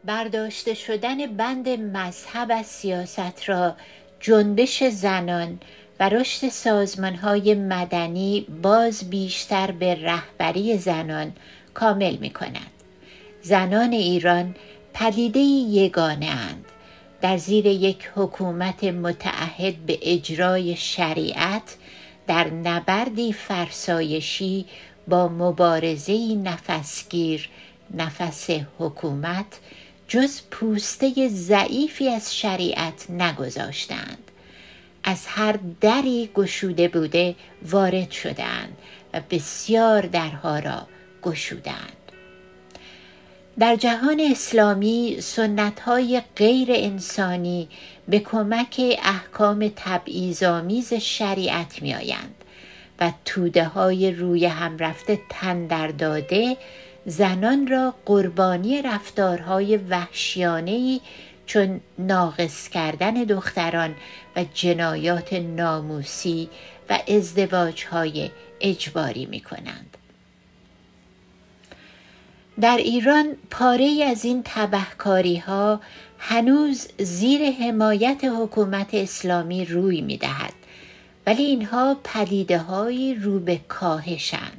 برداشته شدن بند مذهب از سیاست را جنبش زنان و رشد سازمان‌های مدنی باز بیشتر به رهبری زنان کامل می‌کند. زنان ایران پدیده‌ای یگانه اند. در زیر یک حکومت متعهد به اجرای شریعت در نبردی فرسایشی با مبارزه‌ای نفسگیر نفس حکومت جز پوسته ضعیفی از شریعت نگذاشتند. از هر دری گشوده بوده وارد شدند و بسیار درها را گشودند. در جهان اسلامی سنت‌های غیر انسانی به کمک احکام تبعیض‌آمیز شریعت می‌آیند و توده‌های روی هم رفته تن در داده زنان را قربانی رفتارهای وحشیانه‌ای چون ناقص کردن دختران و جنایات ناموسی و ازدواج‌های اجباری می‌کنند. در ایران پاره‌ای از این تبهکاری‌ها هنوز زیر حمایت حکومت اسلامی روی می‌دهد، ولی اینها پدیده‌هایی رو به کاهشند.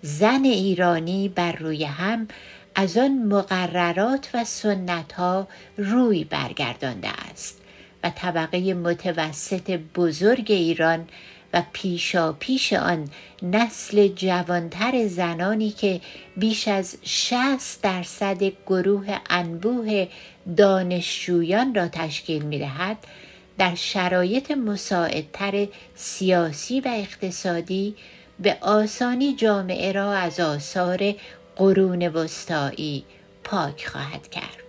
زن ایرانی بر روی هم از آن مقررات و سنت‌ها روی برگردانده است و طبقه متوسط بزرگ ایران و پیشاپیش آن نسل جوانتر زنانی که بیش از 60% گروه انبوه دانشجویان را تشکیل می‌دهد، در شرایط مساعدتر سیاسی و اقتصادی به آسانی جامعه را از آثار قرون وسطایی پاک خواهد کرد.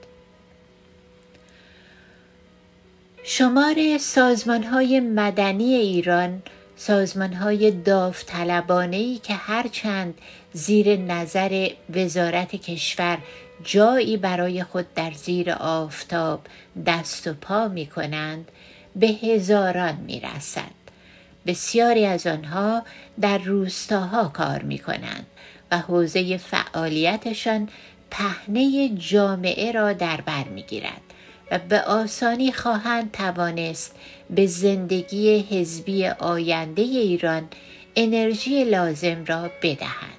شمار سازمان‌های مدنی ایران، سازمان‌های داوطلبانه‌ای که هرچند زیر نظر وزارت کشور جایی برای خود در زیر آفتاب دست و پا می‌کنند، به هزاران می‌رسد. بسیاری از آنها در روستاها کار می‌کنند و حوزه فعالیتشان پهنه جامعه را در بر می‌گیرد و به آسانی خواهند توانست به زندگی حزبی آینده ایران انرژی لازم را بدهند.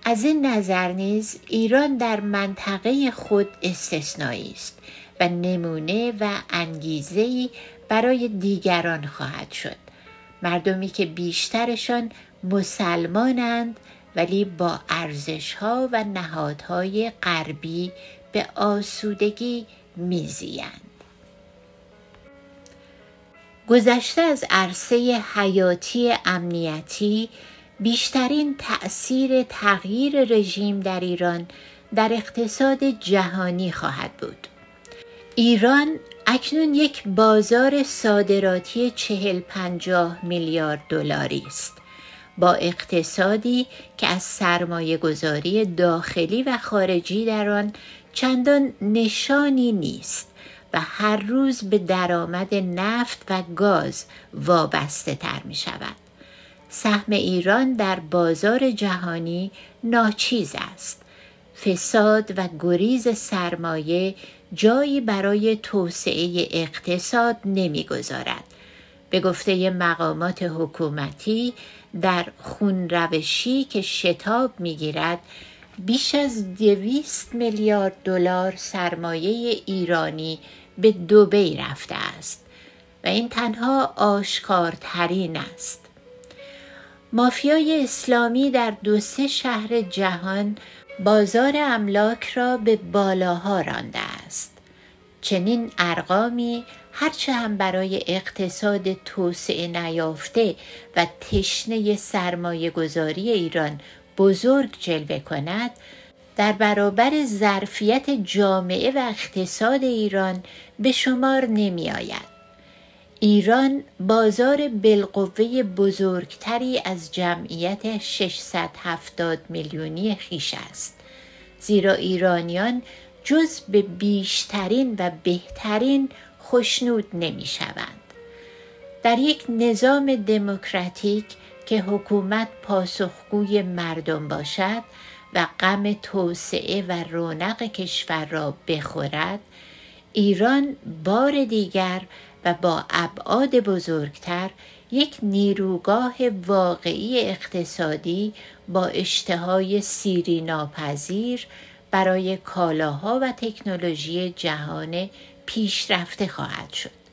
از این نظر نیز ایران در منطقه خود استثنایی است و نمونه و انگیزه‌ای برای دیگران خواهد شد. مردمی که بیشترشان مسلمانند ولی با ارزش‌ها و نهادهای غربی به آسودگی میزیند. گذشته از عرصه حیاتی امنیتی، بیشترین تأثیر تغییر رژیم در ایران در اقتصاد جهانی خواهد بود. ایران اکنون یک بازار صادراتی 40-50 میلیارد دلاری است، با اقتصادی که از سرمایه‌گذاری داخلی و خارجی در آن چندان نشانی نیست و هر روز به درآمد نفت و گاز وابسته تر می شود. سهم ایران در بازار جهانی ناچیز است. فساد و گریز سرمایه جایی برای توسعه اقتصاد نمی‌گذارد. به گفته مقامات حکومتی، در خونروشی که شتاب می‌گیرد، بیش از 200 میلیارد دلار سرمایه ایرانی به دبی رفته است و این تنها آشکارترین است. مافیای اسلامی در 2-3 شهر جهان بازار املاک را به بالاها رانده است. چنین ارقامی هرچه هم برای اقتصاد توسعه نیافته و تشنه سرمایه گذاری ایران بزرگ جلوه کند، در برابر ظرفیت جامعه و اقتصاد ایران به شمار نمی آید. ایران بازار بالقوه بزرگتری از جمعیت 670 میلیونی خویش است، زیرا ایرانیان جز به بیشترین و بهترین خوشنود نمی شوند. در یک نظام دموکراتیک که حکومت پاسخگوی مردم باشد و غم توسعه و رونق کشور را بخورد، ایران بار دیگر و با ابعاد بزرگتر یک نیروگاه واقعی اقتصادی با اشتهای سیری ناپذیر برای کالاها و تکنولوژی جهان پیشرفته خواهد شد.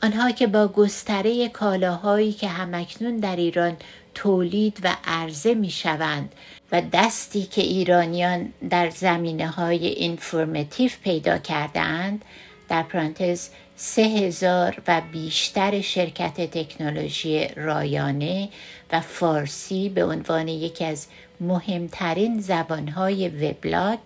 آنها که با گستره کالاهایی که همکنون در ایران تولید و عرضه می شوند و دستی که ایرانیان در زمینه‌های اینفورماتیو پیدا کرده‌اند، در پرانتز 3000 و بیشتر شرکت تکنولوژی رایانه و فارسی به عنوان یکی از مهمترین زبانهای وبلاگ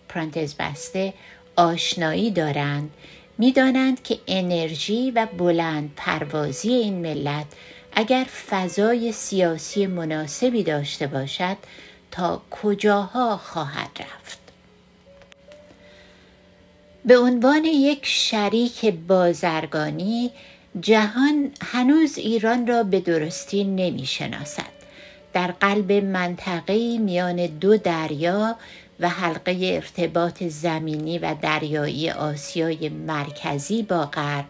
پرانتز بسته آشنایی دارند، می‌دانند که انرژی و بلند پروازی این ملت اگر فضای سیاسی مناسبی داشته باشد تا کجاها خواهد رفت. به عنوان یک شریک بازرگانی، جهان هنوز ایران را به درستی نمی‌شناسد. در قلب منطقه‌ای میان دو دریا و حلقه ارتباط زمینی و دریایی آسیای مرکزی با غرب،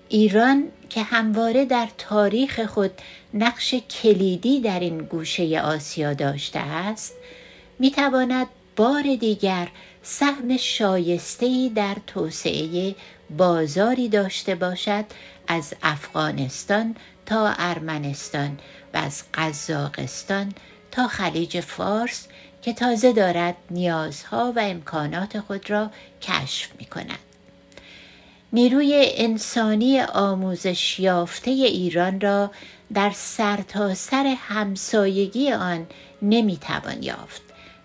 ایران که همواره در تاریخ خود نقش کلیدی در این گوشه آسیا داشته است، می‌تواند بار دیگر سهم شایسته‌ای در توسعه بازاری داشته باشد از افغانستان تا ارمنستان و از قزاقستان تا خلیج فارس که تازه دارد نیازها و امکانات خود را کشف می‌کند. نیروی انسانی آموزش یافته ایران را در سرتاسر همسایگی آن نمی‌توان یافت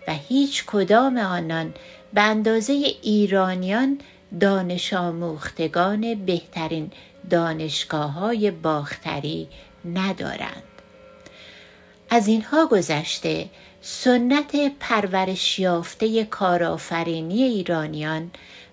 و هیچ کدام آنان به اندازه ایرانیان دانش آموختگان بهترین دانشگاه‌های باختری ندارند. از اینها گذشته، سنت پرورش یافته کارآفرینی ایرانیان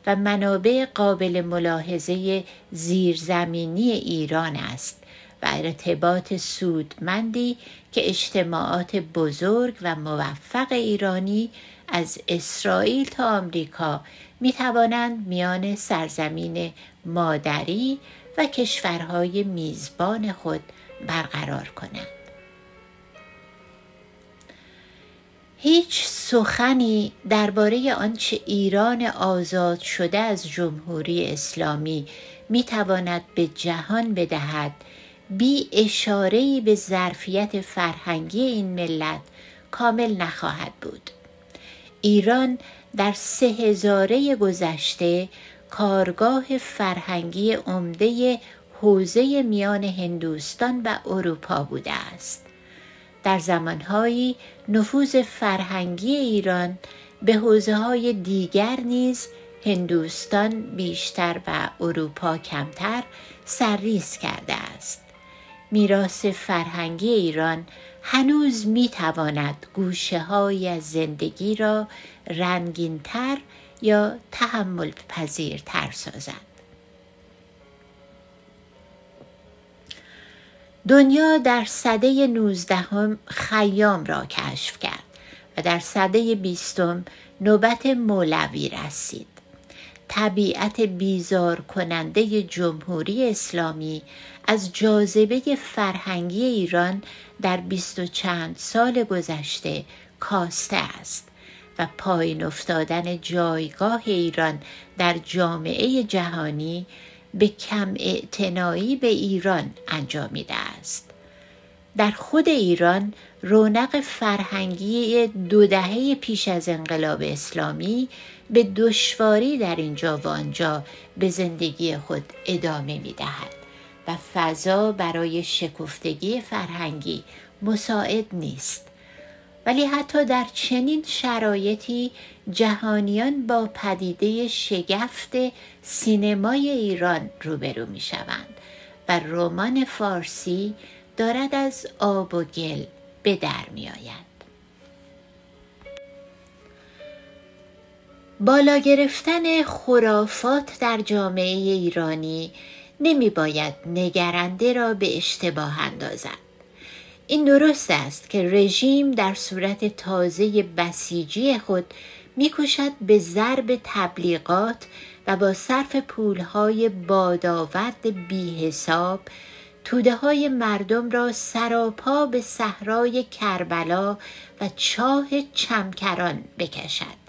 و منابع قابل ملاحظه زیرزمینی ایران است و ارتباط سودمندی که اجتماعات بزرگ و موفق ایرانی از اسرائیل تا آمریکا می توانند میان سرزمین مادری و کشورهای میزبان خود برقرار کنند. هیچ سخنی درباره آنچه ایران آزاد شده از جمهوری اسلامی می تواند به جهان بدهد بی اشاره‌ای به ظرفیت فرهنگی این ملت کامل نخواهد بود. ایران در 3000 گذشته کارگاه فرهنگی عمده حوزه میان هندوستان و اروپا بوده است. در زمانهایی نفوذ فرهنگی ایران به حوزه‌های دیگر نیز هندوستان بیشتر و اروپا کمتر سرریز کرده است. میراث فرهنگی ایران هنوز می‌تواند گوشه‌هایی از زندگی را رنگین‌تر یا تحمل پذیرتر سازد. دنیا در سده 19 خیام را کشف کرد و در سده 20 نوبت مولوی رسید. طبیعت بیزار کننده جمهوری اسلامی از جاذبه فرهنگی ایران در 20 و چند سال گذشته کاسته است و پایین افتادن جایگاه ایران در جامعه جهانی به کم اعتنایی به ایران انجامیده است. در خود ایران رونق فرهنگی 2 دهه پیش از انقلاب اسلامی به دشواری در اینجا و آنجا به زندگی خود ادامه می‌دهد و فضا برای شکفتگی فرهنگی مساعد نیست. ولی حتی در چنین شرایطی جهانیان با پدیده شگفت سینمای ایران روبرو می شوند و رمان فارسی دارد از آب و گل به در می آید. بالا گرفتن خرافات در جامعه ایرانی نمی باید نگرنده را به اشتباه اندازد. این درست است که رژیم در صورت تازه بسیجی خود می‌کوشد به ضرب تبلیغات و با صرف پولهای بادآورد بی‌حساب توده‌های مردم را سراپا به صحرای کربلا و چاه چمکران بکشد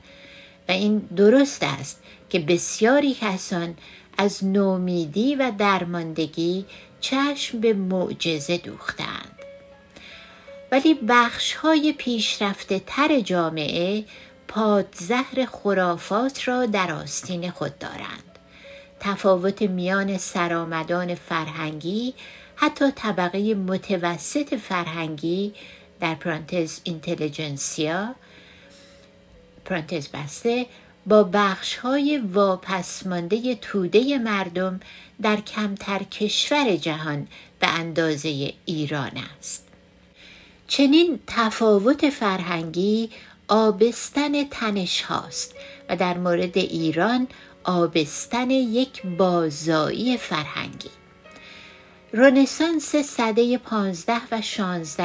و این درست است که بسیاری کسان از نومیدی و درماندگی چشم به معجزه دوختند. ولی بخش‌های پیشرفته تر جامعه پادزهر خرافات را در آستین خود دارند. تفاوت میان سرآمدان فرهنگی، حتی طبقه متوسط فرهنگی در پرانتز اینتلیجنسیا پرانتز بسته با بخش‌های واپسمانده توده مردم در کمتر کشور جهان به اندازه ایران است. چنین تفاوت فرهنگی آبستن تنش هاست و در مورد ایران آبستن یک بازایی فرهنگی. رنسانس سده 15 و 16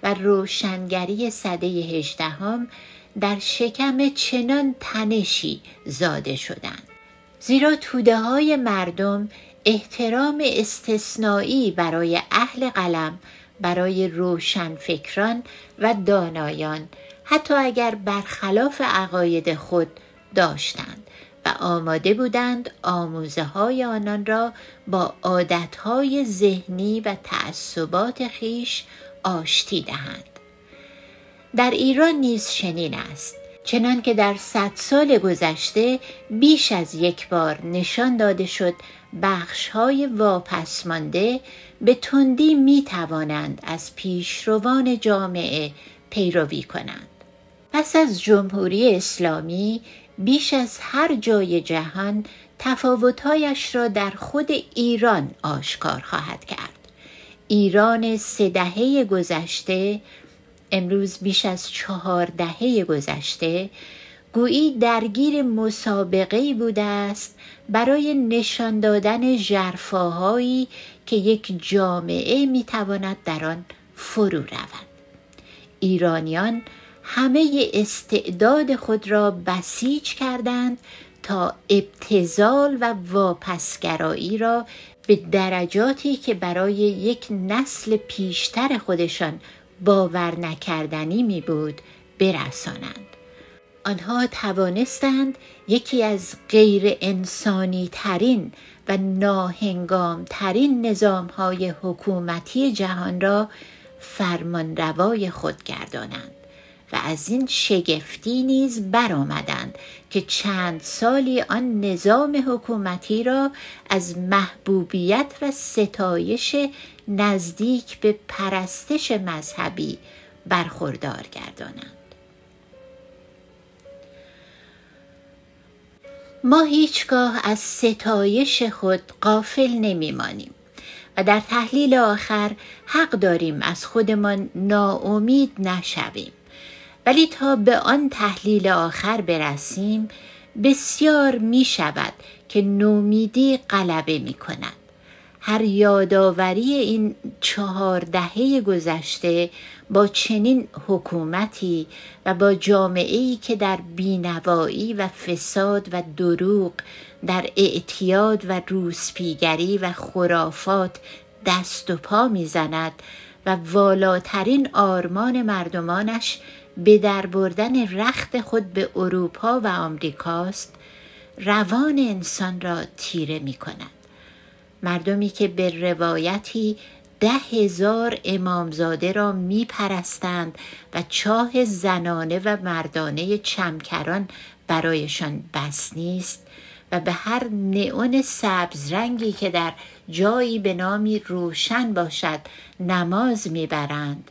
و روشنگری سده 18 در شکم چنان تنشی زاده شدند، زیرا توده های مردم احترام استثنایی برای اهل قلم، برای روشنفکران و دانایان، حتی اگر برخلاف عقاید خود داشتند و آماده بودند آموزه های آنان را با عادتهای ذهنی و تعصبات خیش آشتی دهند. در ایران نیز چنین است، چنان که در 100 سال گذشته بیش از یک بار نشان داده شد بخش‌های واپسمانده به تندی می توانند از پیشروان جامعه پیروی کنند. پس از جمهوری اسلامی بیش از هر جای جهان تفاوت‌هایش را در خود ایران آشکار خواهد کرد. ایران 3 دهه گذشته، امروز بیش از 4 دهه گذشته، گویی درگیر مسابقه‌ای بوده است برای نشان دادن ژرفاهایی که یک جامعه میتواند در آن فرو رود. ایرانیان همه استعداد خود را بسیج کردند تا ابتذال و واپسگرایی را به درجاتی که برای یک نسل پیشتر خودشان باور نکردنی می بود برسانند. آنها توانستند یکی از غیر انسانی ترین و ناهنگام ترین نظام های حکومتی جهان را فرمانروای خود گردانند و از این شگفتی نیز برآمدند که چند سالی آن نظام حکومتی را از محبوبیت و ستایش نزدیک به پرستش مذهبی برخوردار گردانند. ما هیچگاه از ستایش خود غافل نمیمانیم و در تحلیل آخر حق داریم از خودمان ناامید نشویم. ولی تا به آن تحلیل آخر برسیم بسیار می شود که نومیدی غلبه می کند. هر یادآوری این 4 دهه گذشته با چنین حکومتی و با جامعه‌ای که در بینوایی و فساد و دروغ، در اعتیاد و روسپیگری و خرافات دست و پا می‌زند و والاترین آرمان مردمانش به در بردن رخت خود به اروپا و آمریکاست، روان انسان را تیره می کند. مردمی که به روایتی 10,000 امامزاده را می پرستند و چاه زنانه و مردانه چمکران برایشان بس نیست و به هر نئون سبز رنگی که در جایی به نامی روشن باشد نماز می برند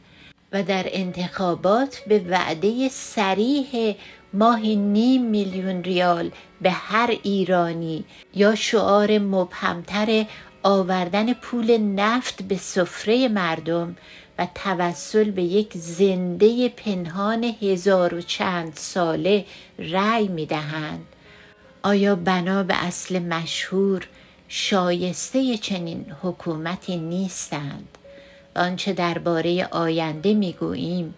و در انتخابات به وعده صریح ماهی 500,000 ریال به هر ایرانی یا شعار مبهمتر آوردن پول نفت به سفره مردم و توسل به یک زنده پنهان 1000 و چند ساله رأی می دهند. آیا بنا به اصل مشهور شایسته چنین حکومتی نیستند و آنچه درباره آینده میگوییم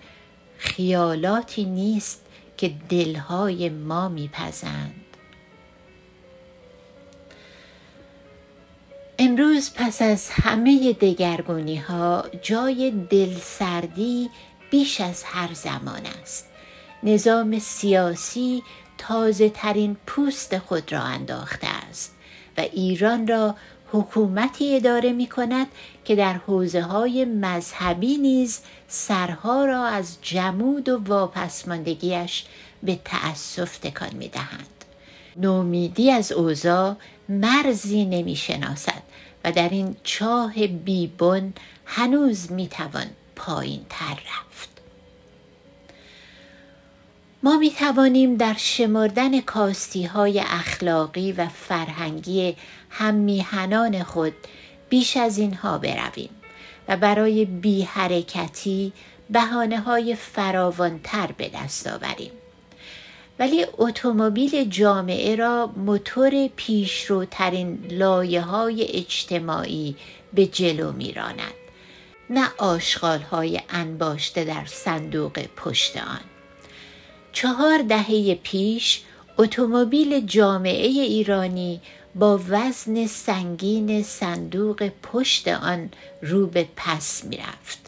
خیالاتی نیست که دلهای ما میپزند. امروز پس از همه دگرگونی ها جای دلسردی بیش از هر زمان است. نظام سیاسی تازه ترین پوست خود را انداخته است و ایران را حکومتی اداره می کند که در حوزه های مذهبی نیز سرها را از جمود و واپسماندگیش به تأسف تکان می دهند. نومیدی از اوضاع مرزی نمی شناسد و در این چاه بیبن هنوز می توان پایین تر رفت. ما می توانیم در شمردن کاستی های اخلاقی و فرهنگی هممیهنان خود بیش از اینها برویم و برای بی حرکتی بهانه های فراوانتر به دست آوریم. ولی اتومبیل جامعه را موتور پیشروترین لایه‌های اجتماعی به جلو می‌راند، نه آشغال‌های انباشته در صندوق پشت آن. 4 دهه پیش اتومبیل جامعه ایرانی با وزن سنگین صندوق پشت آن رو به پس می‌رفت.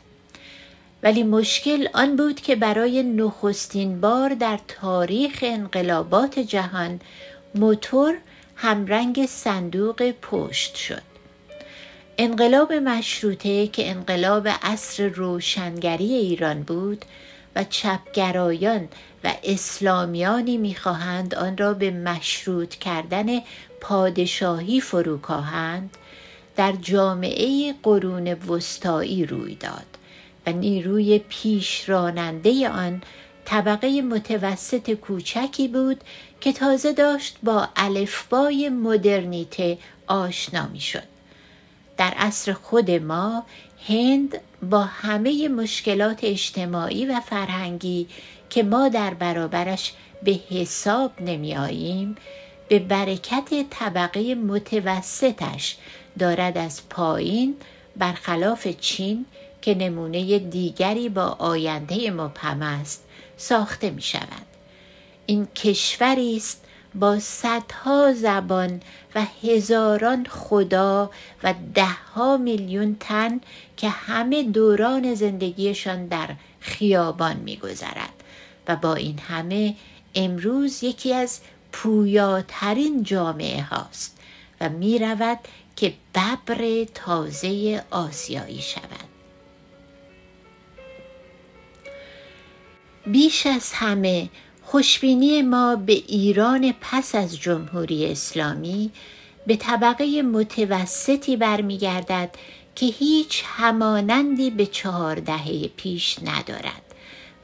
ولی مشکل آن بود که برای نخستین بار در تاریخ انقلابات جهان موتور همرنگ صندوق پشت شد. انقلاب مشروطه که انقلاب عصر روشنگری ایران بود و چپگرایان و اسلامیانی می‌خواهند آن را به مشروط کردن پادشاهی فروکاهند، در جامعه قرون وسطایی روی داد و نیروی پیش راننده آن طبقه متوسط کوچکی بود که تازه داشت با الفبای مدرنیته آشنا می شد. در عصر خود ما هند با همه مشکلات اجتماعی و فرهنگی که ما در برابرش به حساب نمی آییم، به برکت طبقه متوسطش دارد از پایین برخلاف چین که نمونه دیگری با آینده مبهم است ساخته می شود. این کشوری است با صدها زبان و هزاران خدا و 10 میلیون تن که همه دوران زندگیشان در خیابان می گذرد و با این همه امروز یکی از پویاترین جامعه هاست و می رود که ببر تازه آسیایی شود. بیش از همه خوشبینی ما به ایران پس از جمهوری اسلامی به طبقه متوسطی برمیگردد که هیچ همانندی به 4 دهه پیش ندارد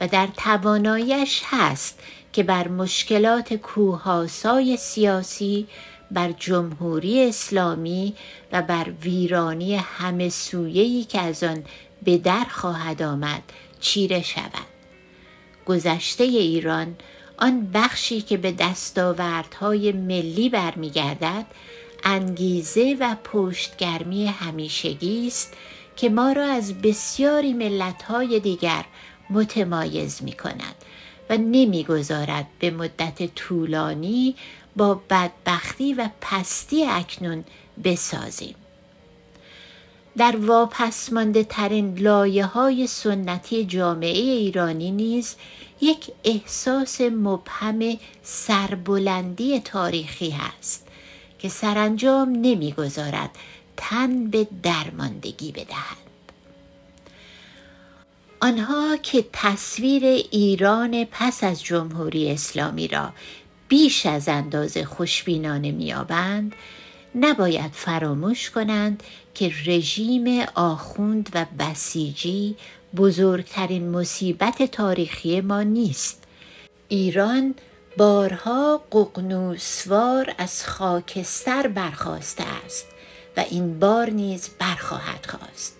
و در تواناییش هست که بر مشکلات کوهاسای سیاسی، بر جمهوری اسلامی و بر ویرانی همه سویه‌ای که از آن به در خواهد آمد چیره شود. گذشته ایران، آن بخشی که به دستاوردهای ملی برمیگردد، انگیزه و پشتگرمی همیشگی است که ما را از بسیاری ملت‌های دیگر متمایز می‌کند و نمی‌گذارد به مدت طولانی با بدبختی و پستی اکنون بسازیم. در واپسمانده ترین لایه‌های سنتی جامعه ایرانی نیز یک احساس مبهم سربلندی تاریخی هست که سرانجام نمی‌گذارد تن به درماندگی بدهد. آنها که تصویر ایران پس از جمهوری اسلامی را بیش از اندازه خوشبینانه می‌یابند، نباید فراموش کنند که رژیم آخوند و بسیجی بزرگترین مصیبت تاریخی ما نیست. ایران بارها ققنوسوار از خاکستر برخاسته است و این بار نیز برخواهد خاست.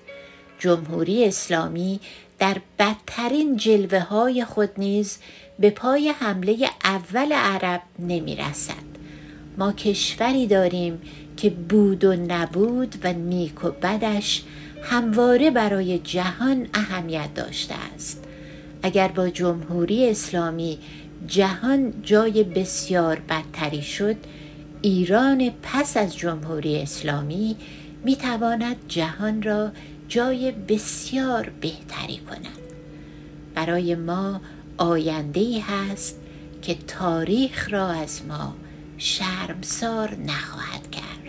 جمهوری اسلامی در بدترین جلوه‌های خود نیز به پای حمله اول عرب نمی‌رسد. ما کشوری داریم که بود و نبود و نیک و بدش همواره برای جهان اهمیت داشته است. اگر با جمهوری اسلامی جهان جای بسیار بدتری شد، ایران پس از جمهوری اسلامی میتواند جهان را جای بسیار بهتری کند. برای ما آینده‌ای هست که تاریخ را از ما شرمسار نخواهد کرد.